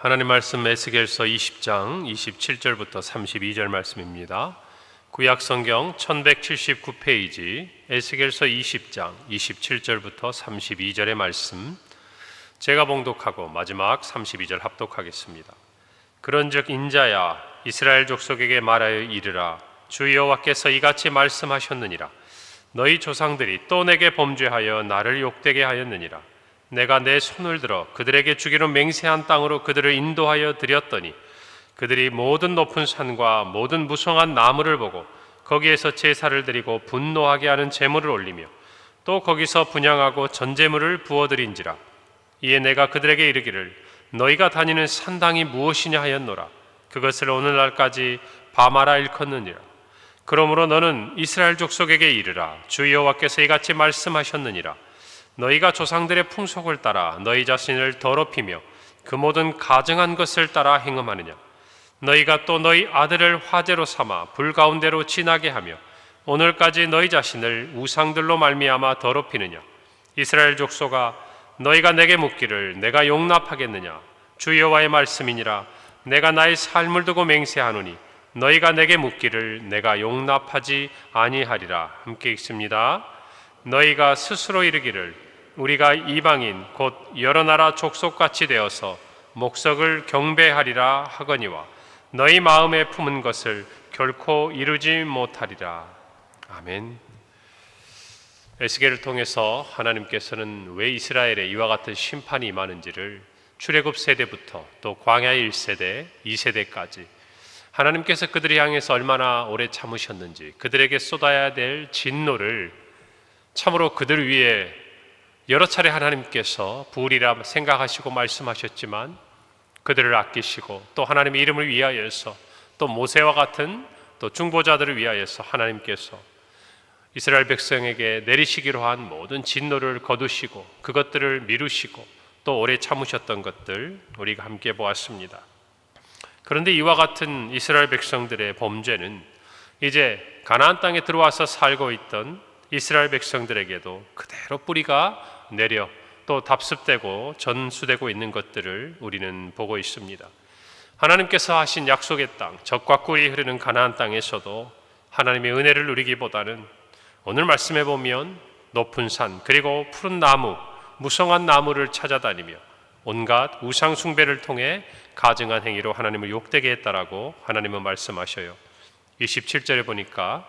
하나님 말씀 에스겔서 20장 27절부터 32절 말씀입니다. 구약 성경 1179페이지 에스겔서 20장 27절부터 32절의 말씀, 제가 봉독하고 마지막 32절 합독하겠습니다. 그런즉 인자야, 이스라엘 족속에게 말하여 이르라. 주 여호와께서 이같이 말씀하셨느니라. 너희 조상들이 또 내게 범죄하여 나를 욕되게 하였느니라. 내가 내 손을 들어 그들에게 주기로 맹세한 땅으로 그들을 인도하여 드렸더니 그들이 모든 높은 산과 모든 무성한 나무를 보고 거기에서 제사를 드리고 분노하게 하는 제물을 올리며 또 거기서 분향하고 전제물을 부어드린지라. 이에 내가 그들에게 이르기를 너희가 다니는 산당이 무엇이냐 하였노라. 그것을 오늘날까지 바마라 일컫느니라. 그러므로 너는 이스라엘 족속에게 이르라. 주 여호와께서 이같이 말씀하셨느니라. 너희가 조상들의 풍속을 따라 너희 자신을 더럽히며 그 모든 가증한 것을 따라 행음하느냐. 너희가 또 너희 아들을 화제로 삼아 불 가운데로 지나게 하며 오늘까지 너희 자신을 우상들로 말미암아 더럽히느냐. 이스라엘 족속아, 너희가 내게 묻기를 내가 용납하겠느냐. 주 여호와의 말씀이니라. 내가 나의 삶을 두고 맹세하노니 너희가 내게 묻기를 내가 용납하지 아니하리라. 함께 읽습니다. 너희가 스스로 이르기를 우리가 이방인 곧 여러 나라 족속같이 되어서 목석을 경배하리라 하거니와 너희 마음에 품은 것을 결코 이루지 못하리라. 아멘. 에스겔을 통해서 하나님께서는 왜 이스라엘에 이와 같은 심판이 임하는지를 출애굽 세대부터 또 광야의 1세대, 2세대까지 하나님께서 그들을 향해서 얼마나 오래 참으셨는지, 그들에게 쏟아야 될 진노를 참으로 그들 위에 여러 차례 하나님께서 부으리라 생각하시고 말씀하셨지만 그들을 아끼시고 또 하나님의 이름을 위하여서 또 모세와 같은 또 중보자들을 위하여서 하나님께서 이스라엘 백성에게 내리시기로 한 모든 진노를 거두시고 그것들을 미루시고 또 오래 참으셨던 것들 우리가 함께 보았습니다. 그런데 이와 같은 이스라엘 백성들의 범죄는 이제 가나안 땅에 들어와서 살고 있던 이스라엘 백성들에게도 그대로 뿌리가 내려 또 답습되고 전수되고 있는 것들을 우리는 보고 있습니다. 하나님께서 하신 약속의 땅, 젖과 꿀이 흐르는 가나안 땅에서도 하나님의 은혜를 누리기보다는 오늘 말씀해 보면 높은 산 그리고 푸른 나무, 무성한 나무를 찾아다니며 온갖 우상 숭배를 통해 가증한 행위로 하나님을 욕되게 했다라고 하나님은 말씀하셔요. 27절에 보니까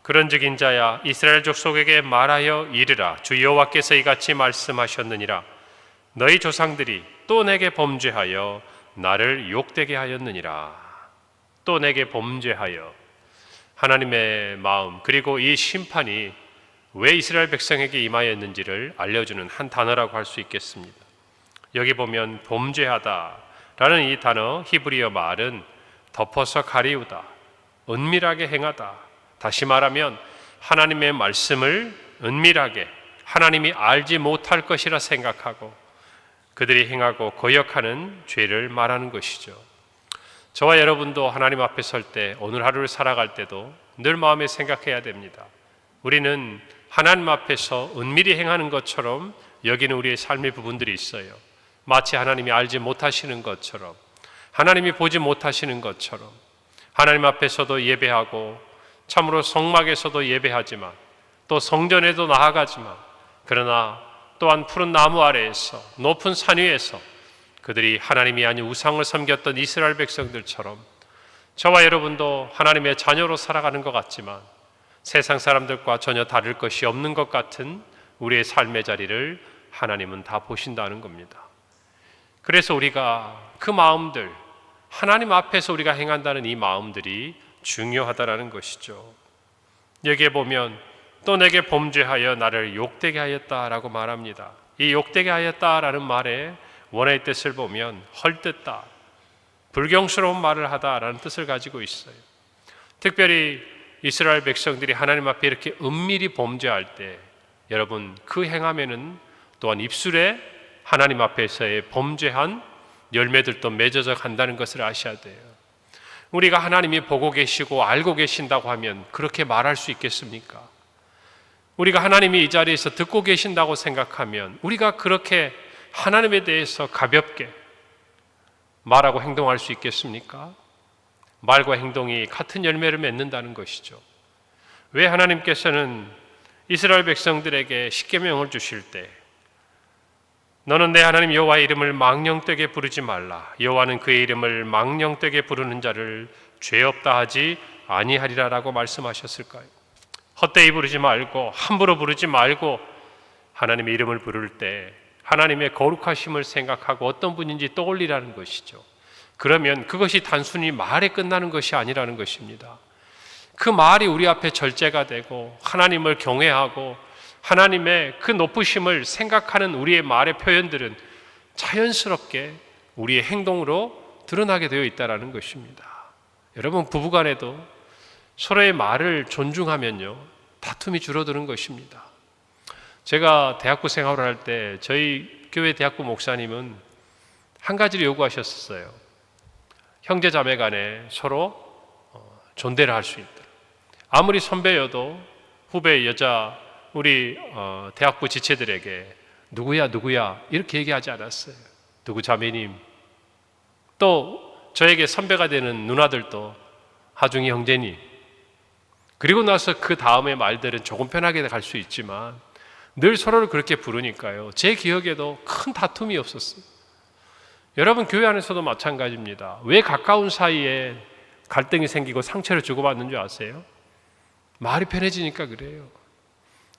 그런즉 인자야, 이스라엘 족속에게 말하여 이르라. 주 여호와께서 이같이 말씀하셨느니라. 너희 조상들이 또 내게 범죄하여 나를 욕되게 하였느니라. 또 내게 범죄하여. 하나님의 마음 그리고 이 심판이 왜 이스라엘 백성에게 임하였는지를 알려주는 한 단어라고 할 수 있겠습니다. 여기 보면 범죄하다라는 이 단어 히브리어 말은 덮어서 가리우다, 은밀하게 행하다. 다시 말하면 하나님의 말씀을 은밀하게 하나님이 알지 못할 것이라 생각하고 그들이 행하고 거역하는 죄를 말하는 것이죠. 저와 여러분도 하나님 앞에 설 때, 오늘 하루를 살아갈 때도 늘 마음에 생각해야 됩니다. 우리는 하나님 앞에서 은밀히 행하는 것처럼 여기는 우리의 삶의 부분들이 있어요. 마치 하나님이 알지 못하시는 것처럼, 하나님이 보지 못하시는 것처럼 하나님 앞에서도 예배하고 참으로 성막에서도 예배하지만 또 성전에도 나아가지만 그러나 또한 푸른 나무 아래에서 높은 산 위에서 그들이 하나님이 아닌 우상을 섬겼던 이스라엘 백성들처럼 저와 여러분도 하나님의 자녀로 살아가는 것 같지만 세상 사람들과 전혀 다를 것이 없는 것 같은 우리의 삶의 자리를 하나님은 다 보신다는 겁니다. 그래서 우리가 그 마음들, 하나님 앞에서 우리가 행한다는 이 마음들이 중요하다라는 것이죠. 여기에 보면 또 내게 범죄하여 나를 욕되게 하였다라고 말합니다. 이 욕되게 하였다라는 말의 원어의 뜻을 보면 헐뜯다, 불경스러운 말을 하다라는 뜻을 가지고 있어요. 특별히 이스라엘 백성들이 하나님 앞에 이렇게 은밀히 범죄할 때 여러분 그 행함에는 또한 입술에 하나님 앞에서의 범죄한 열매들도 맺어져 간다는 것을 아셔야 돼요. 우리가 하나님이 보고 계시고 알고 계신다고 하면 그렇게 말할 수 있겠습니까? 우리가 하나님이 이 자리에서 듣고 계신다고 생각하면 우리가 그렇게 하나님에 대해서 가볍게 말하고 행동할 수 있겠습니까? 말과 행동이 같은 열매를 맺는다는 것이죠. 왜 하나님께서는 이스라엘 백성들에게 십계명을 주실 때 너는 내 하나님 여호와의 이름을 망령되게 부르지 말라. 여호와는 그의 이름을 망령되게 부르는 자를 죄 없다 하지 아니하리라라고 말씀하셨을까요? 헛되이 부르지 말고 함부로 부르지 말고 하나님의 이름을 부를 때 하나님의 거룩하심을 생각하고 어떤 분인지 떠올리라는 것이죠. 그러면 그것이 단순히 말에 끝나는 것이 아니라는 것입니다. 그 말이 우리 앞에 절제가 되고 하나님을 경외하고 하나님의 그 높으심을 생각하는 우리의 말의 표현들은 자연스럽게 우리의 행동으로 드러나게 되어 있다는 것입니다. 여러분, 부부간에도 서로의 말을 존중하면요 다툼이 줄어드는 것입니다. 제가 대학부 생활을 할 때 저희 교회 대학부 목사님은 한 가지를 요구하셨어요. 형제 자매 간에 서로 존대를 할 수 있도록. 아무리 선배여도 후배 여자 우리 대학부 지체들에게 누구야 이렇게 얘기하지 않았어요. 누구 자매님. 또 저에게 선배가 되는 누나들도 하중이 형제님. 그리고 나서 그 다음의 말들은 조금 편하게 갈 수 있지만 늘 서로를 그렇게 부르니까요 제 기억에도 큰 다툼이 없었어요. 여러분, 교회 안에서도 마찬가지입니다. 왜 가까운 사이에 갈등이 생기고 상처를 주고받는 줄 아세요? 말이 편해지니까 그래요.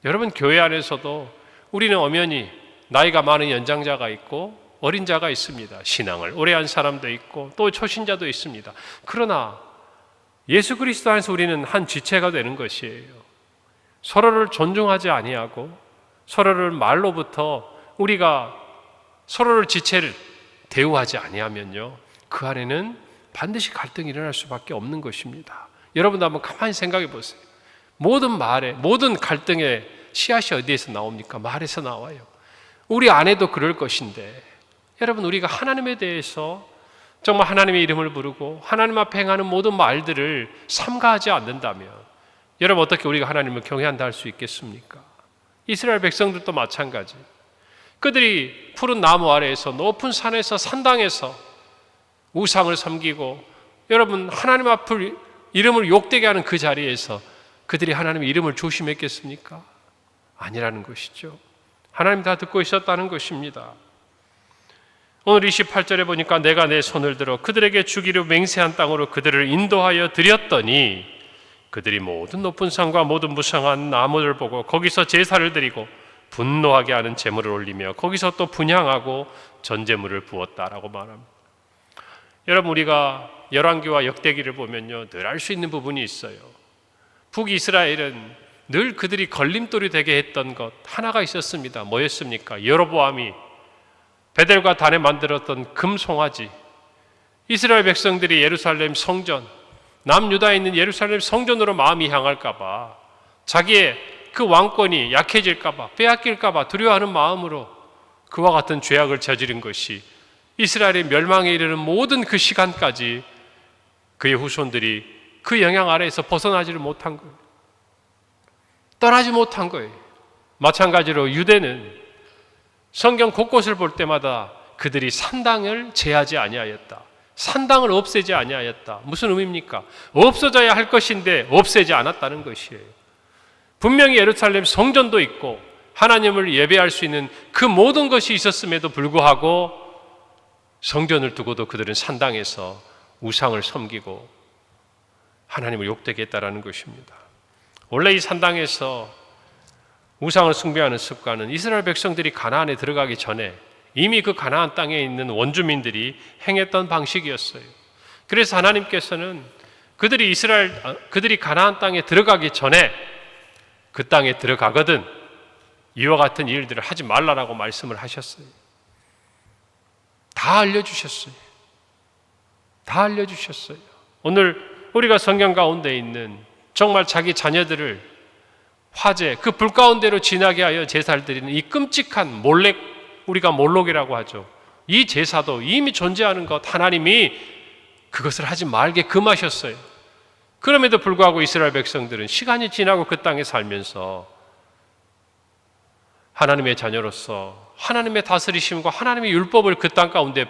여러분, 교회 안에서도 우리는 엄연히 나이가 많은 연장자가 있고 어린 자가 있습니다. 신앙을 오래 한 사람도 있고 또 초신자도 있습니다. 그러나 예수 그리스도 안에서 우리는 한 지체가 되는 것이에요. 서로를 존중하지 아니하고 서로를 말로부터 우리가 서로를 지체를 대우하지 아니하면요 그 안에는 반드시 갈등이 일어날 수밖에 없는 것입니다. 여러분도 한번 가만히 생각해 보세요. 모든 말에, 모든 갈등의 씨앗이 어디에서 나옵니까? 말에서 나와요. 우리 안에도 그럴 것인데 여러분, 우리가 하나님에 대해서 정말 하나님의 이름을 부르고 하나님 앞에 행하는 모든 말들을 삼가하지 않는다면 여러분, 어떻게 우리가 하나님을 경외한다 할 수 있겠습니까? 이스라엘 백성들도 마찬가지. 그들이 푸른 나무 아래에서 높은 산에서 산당에서 우상을 섬기고 여러분, 하나님 앞을 이름을 욕되게 하는 그 자리에서 그들이 하나님의 이름을 조심했겠습니까? 아니라는 것이죠. 하나님 다 듣고 있었다는 것입니다. 오늘 28절에 보니까 내가 내 손을 들어 그들에게 주기로 맹세한 땅으로 그들을 인도하여 드렸더니 그들이 모든 높은 산과 모든 무성한 나무를 보고 거기서 제사를 드리고 분노하게 하는 제물을 올리며 거기서 또 분향하고 전제물을 부었다라고 말합니다. 여러분, 우리가 열왕기와 역대기를 보면요 늘 알 수 있는 부분이 있어요. 북이스라엘은 늘 그들이 걸림돌이 되게 했던 것 하나가 있었습니다. 뭐였습니까? 여로보암이 베델과 단에 만들었던 금송아지, 이스라엘 백성들이 예루살렘 성전, 남유다에 있는 예루살렘 성전으로 마음이 향할까 봐, 자기의 그 왕권이 약해질까 봐, 빼앗길까 봐 두려워하는 마음으로 그와 같은 죄악을 저지른 것이 이스라엘의 멸망에 이르는 모든 그 시간까지 그의 후손들이 그 영향 아래에서 벗어나지를 못한 거예요. 떠나지 못한 거예요. 마찬가지로 유대는 성경 곳곳을 볼 때마다 그들이 산당을 제하지 아니하였다. 산당을 없애지 아니하였다. 무슨 의미입니까? 없어져야 할 것인데 없애지 않았다는 것이에요. 분명히 예루살렘 성전도 있고 하나님을 예배할 수 있는 그 모든 것이 있었음에도 불구하고 성전을 두고도 그들은 산당에서 우상을 섬기고 하나님을 욕되게 했다라는 것입니다. 원래 이 산당에서 우상을 숭배하는 습관은 이스라엘 백성들이 가나안에 들어가기 전에 이미 그 가나안 땅에 있는 원주민들이 행했던 방식이었어요. 그래서 하나님께서는 그들이 가나안 땅에 들어가기 전에 그 땅에 들어가거든 이와 같은 일들을 하지 말라라고 말씀을 하셨어요. 다 알려주셨어요. 다 알려주셨어요. 오늘 우리가 성경 가운데 있는 정말 자기 자녀들을 화재, 그 불 가운데로 지나게 하여 제사를 드리는 이 끔찍한 우리가 몰록이라고 하죠. 이 제사도 이미 존재하는 것, 하나님이 그것을 하지 말게 금하셨어요. 그럼에도 불구하고 이스라엘 백성들은 시간이 지나고 그 땅에 살면서 하나님의 자녀로서 하나님의 다스리심과 하나님의 율법을 그 땅 가운데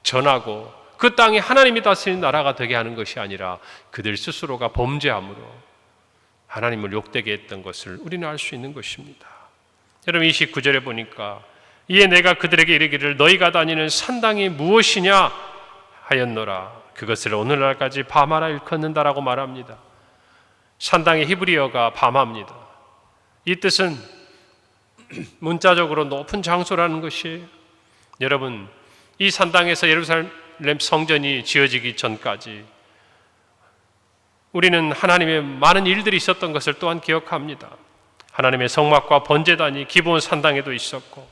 전하고 그 땅이 하나님이 다스리는 나라가 되게 하는 것이 아니라 그들 스스로가 범죄함으로 하나님을 욕되게 했던 것을 우리는 알 수 있는 것입니다. 여러분 29절에 보니까 이에 내가 그들에게 이르기를 너희가 다니는 산당이 무엇이냐 하였노라. 그것을 오늘날까지 바마라 일컫는다라고 말합니다. 산당의 히브리어가 바마입니다. 이 뜻은 문자적으로 높은 장소라는 것이에요. 여러분 이 산당에서 예루살렘 성전이 지어지기 전까지 우리는 하나님의 많은 일들이 있었던 것을 또한 기억합니다. 하나님의 성막과 번제단이 기브온 산당에도 있었고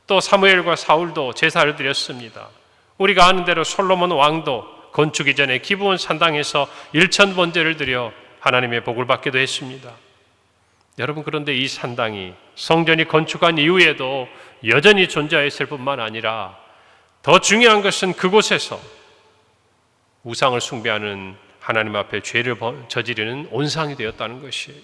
또 사무엘과 사울도 제사를 드렸습니다. 우리가 아는 대로 솔로몬 왕도 건축 이전에 기브온 산당에서 1천 번제를 드려 하나님의 복을 받기도 했습니다. 여러분 그런데 이 산당이 성전이 건축한 이후에도 여전히 존재했을 뿐만 아니라 더 중요한 것은 그곳에서 우상을 숭배하는 하나님 앞에 죄를 저지르는 온상이 되었다는 것이에요.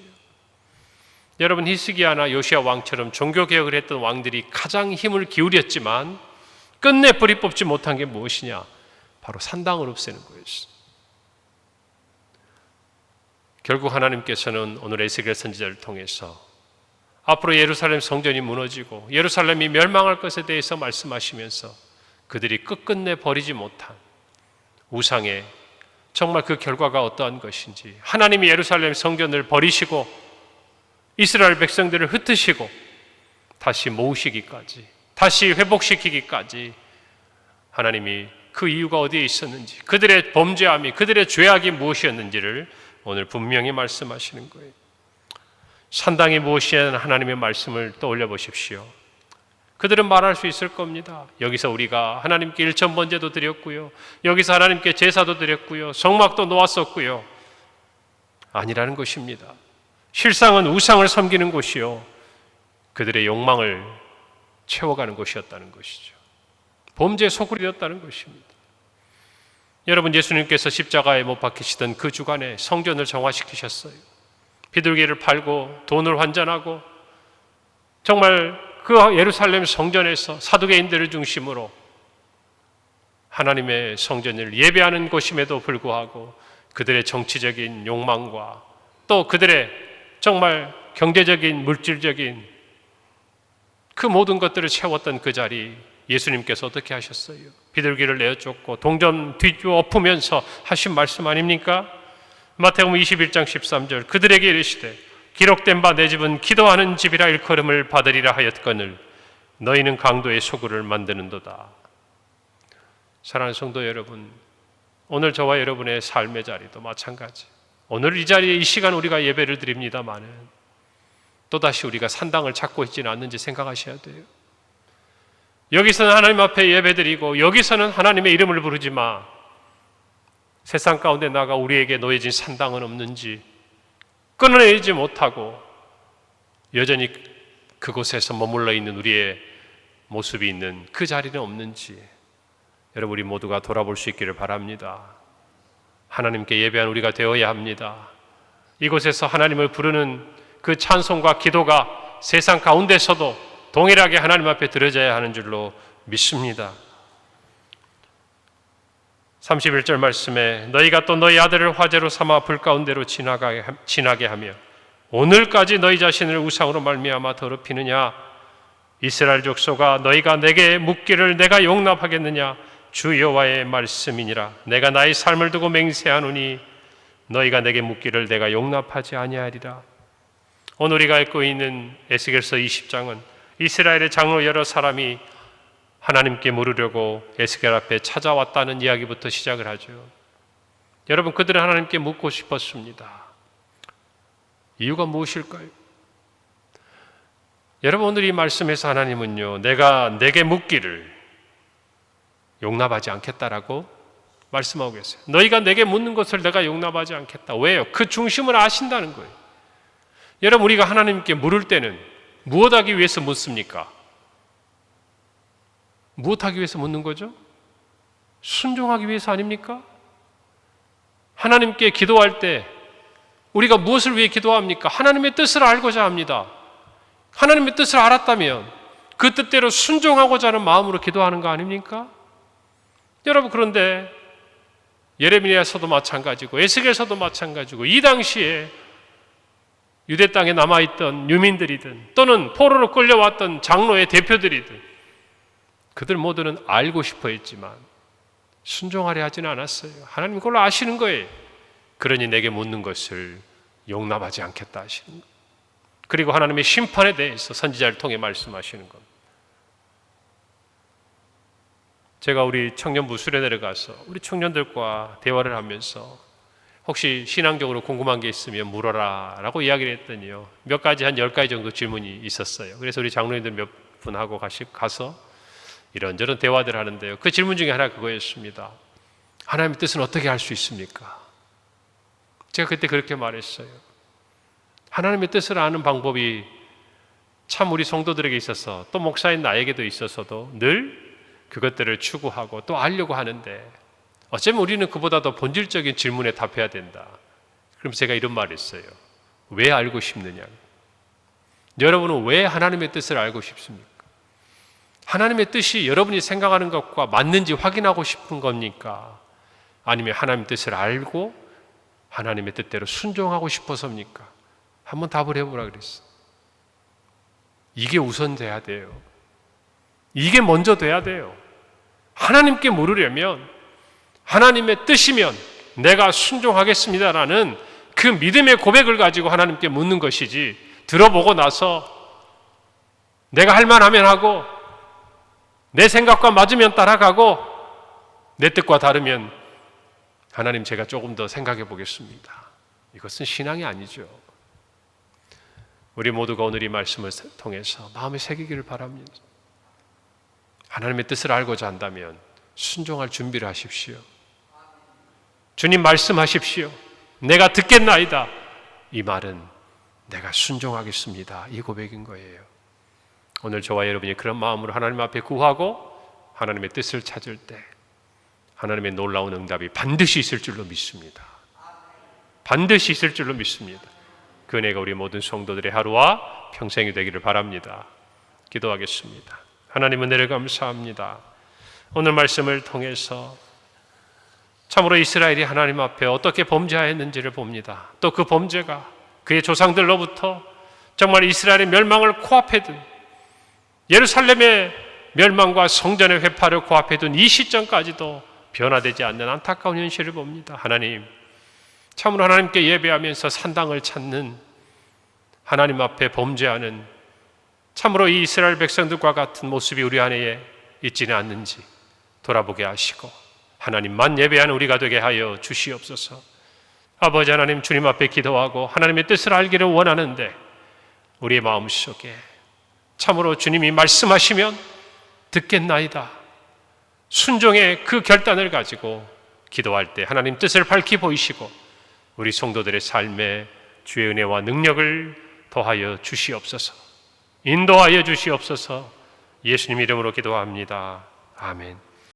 여러분 히스기야나 요시야 왕처럼 종교개혁을 했던 왕들이 가장 힘을 기울였지만 끝내 뿌리 뽑지 못한 게 무엇이냐? 바로 산당을 없애는 거였어요. 결국 하나님께서는 오늘 에스겔 선지자를 통해서 앞으로 예루살렘 성전이 무너지고 예루살렘이 멸망할 것에 대해서 말씀하시면서 그들이 끝끝내 버리지 못한 우상의 정말 그 결과가 어떠한 것인지, 하나님이 예루살렘 성전을 버리시고 이스라엘 백성들을 흩으시고 다시 모으시기까지, 다시 회복시키기까지 하나님이 그 이유가 어디에 있었는지, 그들의 범죄함이, 그들의 죄악이 무엇이었는지를 오늘 분명히 말씀하시는 거예요. 산당이 무엇이냐는 하나님의 말씀을 떠올려 보십시오. 그들은 말할 수 있을 겁니다. 여기서 우리가 하나님께 일천번제도 드렸고요, 여기서 하나님께 제사도 드렸고요, 성막도 놓았었고요. 아니라는 것입니다. 실상은 우상을 섬기는 곳이요, 그들의 욕망을 채워가는 곳이었다는 것이죠. 범죄의 소굴이 되었다는 것입니다. 여러분, 예수님께서 십자가에 못 박히시던 그 주간에 성전을 정화시키셨어요. 비둘기를 팔고 돈을 환전하고 정말 그 예루살렘 성전에서 사두개인들을 중심으로 하나님의 성전을 예배하는 곳임에도 불구하고 그들의 정치적인 욕망과 또 그들의 정말 경제적인 물질적인 그 모든 것들을 채웠던 그 자리, 예수님께서 어떻게 하셨어요? 비둘기를 내어쫓고 동전 뒤엎으면서 하신 말씀 아닙니까? 마태복음 21장 13절, 그들에게 이르시되 기록된 바 내 집은 기도하는 집이라 일컬음을 받으리라 하였거늘 너희는 강도의 소굴을 만드는도다. 사랑하는 성도 여러분, 오늘 저와 여러분의 삶의 자리도 마찬가지, 오늘 이 자리에 이 시간 우리가 예배를 드립니다마는 또다시 우리가 산당을 찾고 있지는 않는지 생각하셔야 돼요. 여기서는 하나님 앞에 예배드리고 여기서는 하나님의 이름을 부르지 마, 세상 가운데 나가 우리에게 놓여진 산당은 없는지 끊어내지 못하고 여전히 그곳에서 머물러 있는 우리의 모습이 있는 그 자리는 없는지 여러분, 우리 모두가 돌아볼 수 있기를 바랍니다. 하나님께 예배한 우리가 되어야 합니다. 이곳에서 하나님을 부르는 그 찬송과 기도가 세상 가운데서도 동일하게 하나님 앞에 드려져야 하는 줄로 믿습니다. 31절 말씀에 너희가 또 너희 아들을 화제로 삼아 불 가운데로 지나게 하며 오늘까지 너희 자신을 우상으로 말미암아 더럽히느냐? 이스라엘 족속아, 너희가 내게 묻기를 내가 용납하겠느냐? 주 여호와의 말씀이니라. 내가 나의 삶을 두고 맹세하노니 너희가 내게 묻기를 내가 용납하지 아니하리라. 오늘 우리가 읽고 있는 에스겔서 20장은 이스라엘의 장로 여러 사람이 하나님께 물으려고 에스겔 앞에 찾아왔다는 이야기부터 시작을 하죠. 여러분, 그들은 하나님께 묻고 싶었습니다. 이유가 무엇일까요? 여러분, 오늘 이 말씀에서 하나님은요, 내가 내게 묻기를 용납하지 않겠다라고 말씀하고 계세요. 너희가 내게 묻는 것을 내가 용납하지 않겠다. 왜요? 그 중심을 아신다는 거예요. 여러분, 우리가 하나님께 물을 때는 무엇하기 위해서 묻습니까? 무엇하기 위해서 묻는 거죠? 순종하기 위해서 아닙니까? 하나님께 기도할 때 우리가 무엇을 위해 기도합니까? 하나님의 뜻을 알고자 합니다. 하나님의 뜻을 알았다면 그 뜻대로 순종하고자 하는 마음으로 기도하는 거 아닙니까? 여러분, 그런데 예레미야서도 마찬가지고 에스겔서도 마찬가지고 이 당시에 유대 땅에 남아있던 유민들이든 또는 포로로 끌려왔던 장로의 대표들이든 그들 모두는 알고 싶어 했지만 순종하려 하지는 않았어요. 하나님 그걸 아시는 거예요. 그러니 내게 묻는 것을 용납하지 않겠다 하시는 거예요. 그리고 하나님의 심판에 대해서 선지자를 통해 말씀하시는 겁니다. 제가 우리 청년부 수련회를 가서 우리 청년들과 대화를 하면서 혹시 신앙적으로 궁금한 게 있으면 물어라 라고 이야기를 했더니요, 몇 가지 한 10가지 정도 질문이 있었어요. 그래서 우리 장로님들 몇 분하고 가서 이런저런 대화들을 하는데요, 그 질문 중에 하나 그거였습니다. 하나님의 뜻은 어떻게 알 수 있습니까? 제가 그때 그렇게 말했어요. 하나님의 뜻을 아는 방법이 참 우리 성도들에게 있어서 또 목사인 나에게도 있어서도 늘 그것들을 추구하고 또 알려고 하는데 어쩌면 우리는 그보다 더 본질적인 질문에 답해야 된다. 그럼 제가 이런 말을 했어요. 왜 알고 싶느냐? 여러분은 왜 하나님의 뜻을 알고 싶습니까? 하나님의 뜻이 여러분이 생각하는 것과 맞는지 확인하고 싶은 겁니까? 아니면 하나님의 뜻을 알고 하나님의 뜻대로 순종하고 싶어서입니까? 한번 답을 해보라 그랬어. 이게 우선돼야 돼요. 이게 먼저 돼야 돼요. 하나님께 물으려면 하나님의 뜻이면 내가 순종하겠습니다라는 그 믿음의 고백을 가지고 하나님께 묻는 것이지, 들어보고 나서 내가 할 만하면 하고 내 생각과 맞으면 따라가고 내 뜻과 다르면 하나님 제가 조금 더 생각해 보겠습니다. 이것은 신앙이 아니죠. 우리 모두가 오늘 이 말씀을 통해서 마음에 새기기를 바랍니다. 하나님의 뜻을 알고자 한다면 순종할 준비를 하십시오. 주님 말씀하십시오. 내가 듣겠나이다. 이 말은 내가 순종하겠습니다. 이 고백인 거예요. 오늘 저와 여러분이 그런 마음으로 하나님 앞에 구하고 하나님의 뜻을 찾을 때 하나님의 놀라운 응답이 반드시 있을 줄로 믿습니다. 반드시 있을 줄로 믿습니다. 그 은혜가 우리 모든 성도들의 하루와 평생이 되기를 바랍니다. 기도하겠습니다. 하나님 은혜를 감사합니다. 오늘 말씀을 통해서 참으로 이스라엘이 하나님 앞에 어떻게 범죄하였는지를 봅니다. 또 그 범죄가 그의 조상들로부터 정말 이스라엘의 멸망을 코앞에 둔, 예루살렘의 멸망과 성전의 회파를 코앞에 둔 이 시점까지도 변화되지 않는 안타까운 현실을 봅니다. 하나님, 참으로 하나님께 예배하면서 산당을 찾는, 하나님 앞에 범죄하는 참으로 이 이스라엘 백성들과 같은 모습이 우리 안에 있지는 않는지 돌아보게 하시고 하나님만 예배하는 우리가 되게 하여 주시옵소서. 아버지 하나님, 주님 앞에 기도하고 하나님의 뜻을 알기를 원하는데 우리의 마음속에 참으로 주님이 말씀하시면 듣겠나이다, 순종의 그 결단을 가지고 기도할 때 하나님 뜻을 밝히 보이시고 우리 성도들의 삶에 주의 은혜와 능력을 더하여 주시옵소서. 인도하여 주시옵소서. 예수님 이름으로 기도합니다. 아멘.